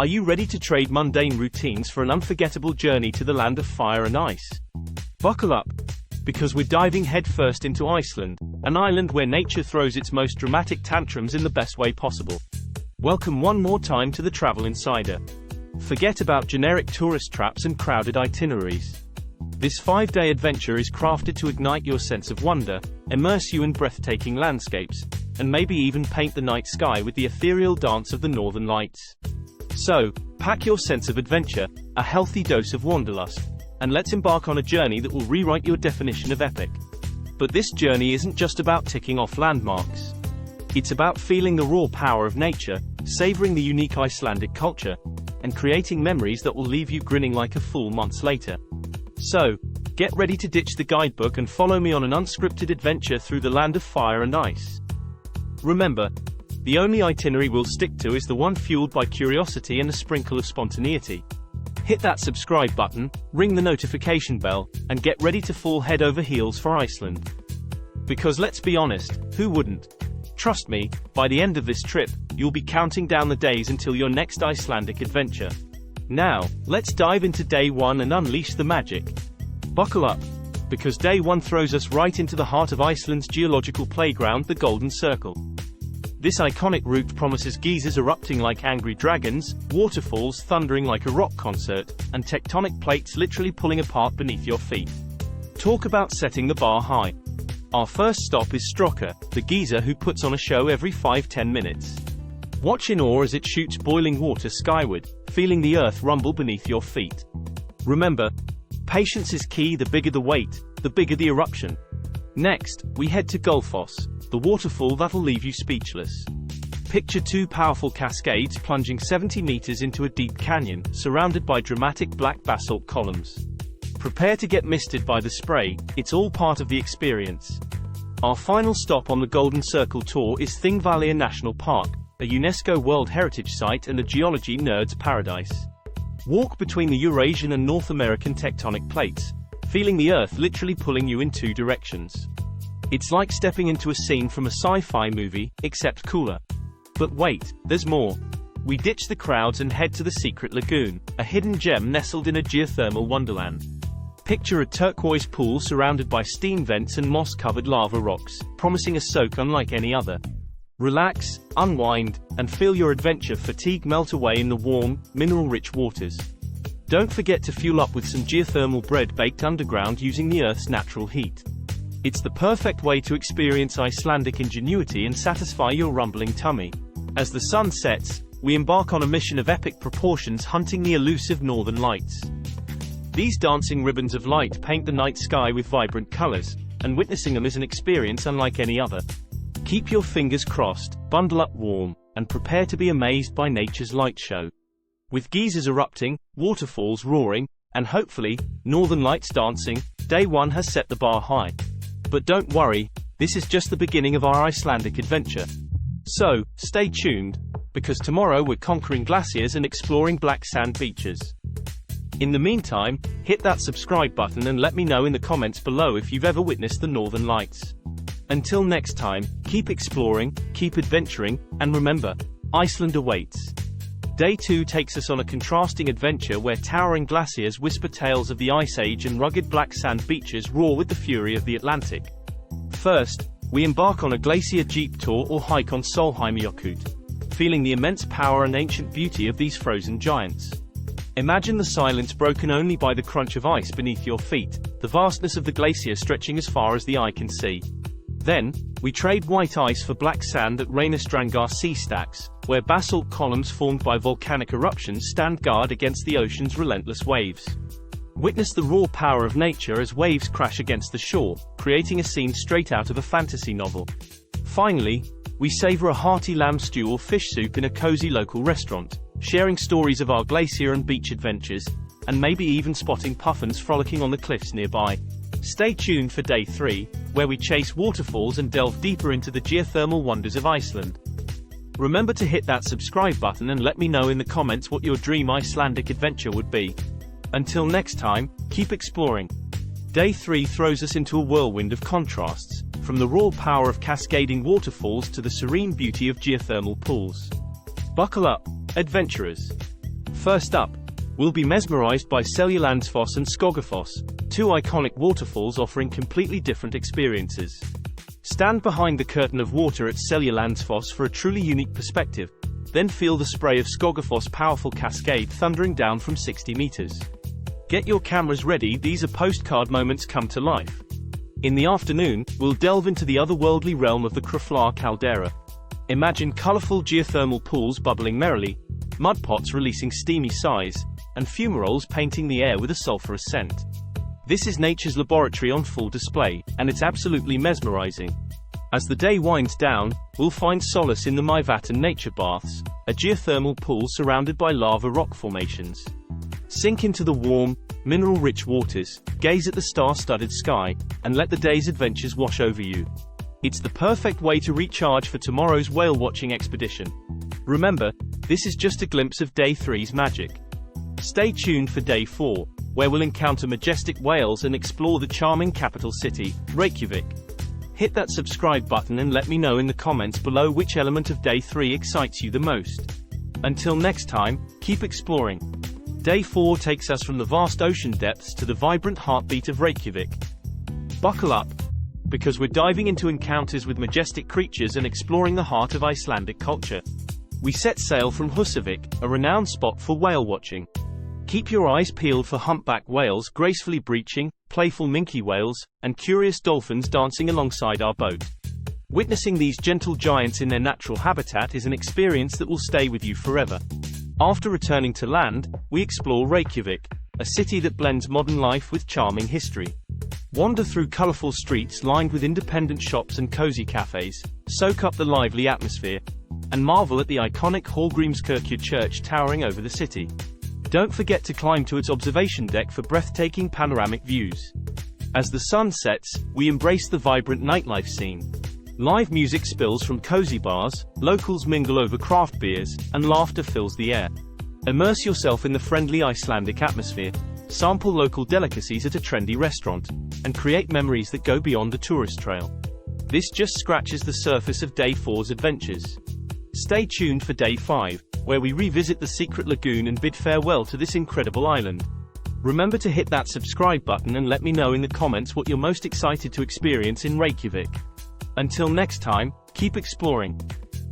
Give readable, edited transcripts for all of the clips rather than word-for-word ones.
Are you ready to trade mundane routines for an unforgettable journey to the land of fire and ice? Buckle up, because we're diving headfirst into Iceland, an island where nature throws its most dramatic tantrums in the best way possible. Welcome one more time to the Travel Insider. Forget about generic tourist traps and crowded itineraries. This 5-day adventure is crafted to ignite your sense of wonder, immerse you in breathtaking landscapes, and maybe even paint the night sky with the ethereal dance of the northern lights. So, pack your sense of adventure, a healthy dose of wanderlust, and let's embark on a journey that will rewrite your definition of epic. But this journey isn't just about ticking off landmarks. It's about feeling the raw power of nature, savoring the unique Icelandic culture, and creating memories that will leave you grinning like a fool months later. So, get ready to ditch the guidebook and follow me on an unscripted adventure through the land of fire and ice. Remember, the only itinerary we'll stick to is the one fueled by curiosity and a sprinkle of spontaneity. Hit that subscribe button, ring the notification bell, and get ready to fall head over heels for Iceland. Because let's be honest, who wouldn't? Trust me, by the end of this trip, you'll be counting down the days until your next Icelandic adventure. Now, let's dive into day 1 and unleash the magic. Buckle up, because day 1 throws us right into the heart of Iceland's geological playground, the Golden Circle. This iconic route promises geysers erupting like angry dragons, waterfalls thundering like a rock concert, and tectonic plates literally pulling apart beneath your feet. Talk about setting the bar high. Our first stop is Strokka, the geyser who puts on a show every 5-10 minutes. Watch in awe as it shoots boiling water skyward, feeling the earth rumble beneath your feet. Remember, patience is key. The bigger the wait, the bigger the eruption. Next, we head to Gullfoss, the waterfall that'll leave you speechless. Picture 2 powerful cascades plunging 70 meters into a deep canyon, surrounded by dramatic black basalt columns. Prepare to get misted by the spray, it's all part of the experience. Our final stop on the Golden Circle tour is Thingvellir National Park, a UNESCO World Heritage Site and a geology nerd's paradise. Walk between the Eurasian and North American tectonic plates, feeling the earth literally pulling you in 2 directions. It's like stepping into a scene from a sci-fi movie, except cooler. But wait, there's more. We ditch the crowds and head to the secret lagoon, a hidden gem nestled in a geothermal wonderland. Picture a turquoise pool surrounded by steam vents and moss-covered lava rocks, promising a soak unlike any other. Relax, unwind, and feel your adventure fatigue melt away in the warm, mineral-rich waters. Don't forget to fuel up with some geothermal bread baked underground using the Earth's natural heat. It's the perfect way to experience Icelandic ingenuity and satisfy your rumbling tummy. As the sun sets, we embark on a mission of epic proportions, hunting the elusive northern lights. These dancing ribbons of light paint the night sky with vibrant colors, and witnessing them is an experience unlike any other. Keep your fingers crossed, bundle up warm, and prepare to be amazed by nature's light show. With geysers erupting, waterfalls roaring, and hopefully, northern lights dancing, day 1 has set the bar high. But don't worry, this is just the beginning of our Icelandic adventure. So, stay tuned, because tomorrow we're conquering glaciers and exploring black sand beaches. In the meantime, hit that subscribe button and let me know in the comments below if you've ever witnessed the northern lights. Until next time, keep exploring, keep adventuring, and remember, Iceland awaits. Day 2 takes us on a contrasting adventure where towering glaciers whisper tales of the Ice Age and rugged black sand beaches roar with the fury of the Atlantic. First, we embark on a glacier jeep tour or hike on Solheimjökull, feeling the immense power and ancient beauty of these frozen giants. Imagine the silence broken only by the crunch of ice beneath your feet, the vastness of the glacier stretching as far as the eye can see. Then, we trade white ice for black sand at Reynistrangar sea stacks, where basalt columns formed by volcanic eruptions stand guard against the ocean's relentless waves. Witness the raw power of nature as waves crash against the shore, creating a scene straight out of a fantasy novel. Finally, we savor a hearty lamb stew or fish soup in a cozy local restaurant, sharing stories of our glacier and beach adventures, and maybe even spotting puffins frolicking on the cliffs nearby. Stay tuned for day 3, where we chase waterfalls and delve deeper into the geothermal wonders of Iceland. Remember to hit that subscribe button and let me know in the comments what your dream Icelandic adventure would be. Until next time, keep exploring. Day 3 throws us into a whirlwind of contrasts, from the raw power of cascading waterfalls to the serene beauty of geothermal pools. Buckle up, adventurers, First up, we'll be mesmerized by Seljalandsfoss and Skoggafoss, two iconic waterfalls offering completely different experiences. Stand behind the curtain of water at Seljalandsfoss for a truly unique perspective, then feel the spray of Skoggafoss' powerful cascade thundering down from 60 meters. Get your cameras ready, these are postcard moments come to life. In the afternoon, we'll delve into the otherworldly realm of the Krafla caldera. Imagine colorful geothermal pools bubbling merrily, mud pots releasing steamy sighs, and fumaroles painting the air with a sulfurous scent. This is nature's laboratory on full display, and it's absolutely mesmerizing. As the day winds down, we'll find solace in the Maivatn nature baths, a geothermal pool surrounded by lava rock formations. Sink into the warm, mineral-rich waters, gaze at the star-studded sky, and let the day's adventures wash over you. It's the perfect way to recharge for tomorrow's whale-watching expedition. Remember, this is just a glimpse of Day 3's magic. Stay tuned for Day 4, where we'll encounter majestic whales and explore the charming capital city, Reykjavik. Hit that subscribe button and let me know in the comments below which element of Day 3 excites you the most. Until next time, keep exploring. Day 4 takes us from the vast ocean depths to the vibrant heartbeat of Reykjavik. Buckle up, because we're diving into encounters with majestic creatures and exploring the heart of Icelandic culture. We set sail from Húsavík, a renowned spot for whale watching. Keep your eyes peeled for humpback whales gracefully breaching, playful minke whales, and curious dolphins dancing alongside our boat. Witnessing these gentle giants in their natural habitat is an experience that will stay with you forever. After returning to land, we explore Reykjavik, a city that blends modern life with charming history. Wander through colorful streets lined with independent shops and cozy cafes, soak up the lively atmosphere, and marvel at the iconic Hallgrímskirkju church towering over the city. Don't forget to climb to its observation deck for breathtaking panoramic views. As the sun sets, we embrace the vibrant nightlife scene. Live music spills from cozy bars, locals mingle over craft beers, and laughter fills the air. Immerse yourself in the friendly Icelandic atmosphere, sample local delicacies at a trendy restaurant, and create memories that go beyond the tourist trail. This just scratches the surface of Day 4's adventures. Stay tuned for Day 5, where we revisit the secret lagoon and bid farewell to this incredible island. Remember to hit that subscribe button and let me know in the comments what you're most excited to experience in Reykjavik. Until next time, keep exploring.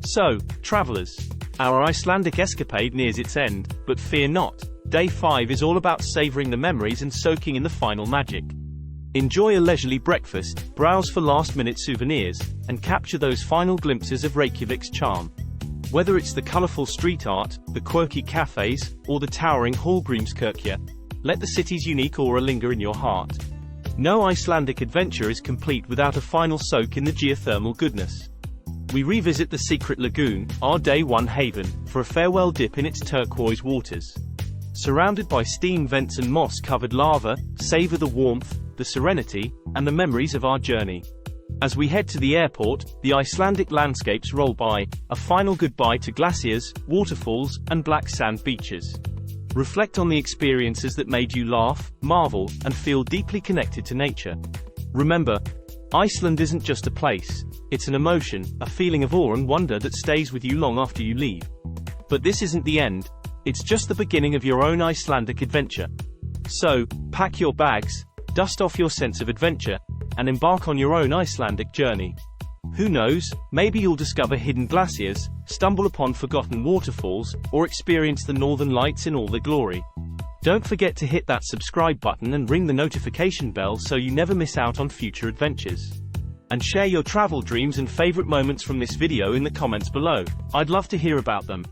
So, travelers, our Icelandic escapade nears its end, but fear not. Day 5 is all about savoring the memories and soaking in the final magic. Enjoy a leisurely breakfast, browse for last-minute souvenirs, and capture those final glimpses of Reykjavik's charm. Whether it's the colorful street art, the quirky cafes, or the towering Hallgrímskirkju, let the city's unique aura linger in your heart. No Icelandic adventure is complete without a final soak in the geothermal goodness. We revisit the secret lagoon, our Day 1 haven, for a farewell dip in its turquoise waters. Surrounded by steam vents and moss-covered lava, savor the warmth, the serenity, and the memories of our journey. As we head to the airport, the Icelandic landscapes roll by, a final goodbye to glaciers, waterfalls, and black sand beaches. Reflect on the experiences that made you laugh, marvel, and feel deeply connected to nature. Remember, Iceland isn't just a place, it's an emotion, a feeling of awe and wonder that stays with you long after you leave. But this isn't the end, it's just the beginning of your own Icelandic adventure. So, pack your bags, dust off your sense of adventure, and embark on your own Icelandic journey. Who knows, maybe you'll discover hidden glaciers, stumble upon forgotten waterfalls, or experience the northern lights in all their glory. Don't forget to hit that subscribe button and ring the notification bell so you never miss out on future adventures. And share your travel dreams and favorite moments from this video in the comments below. I'd love to hear about them.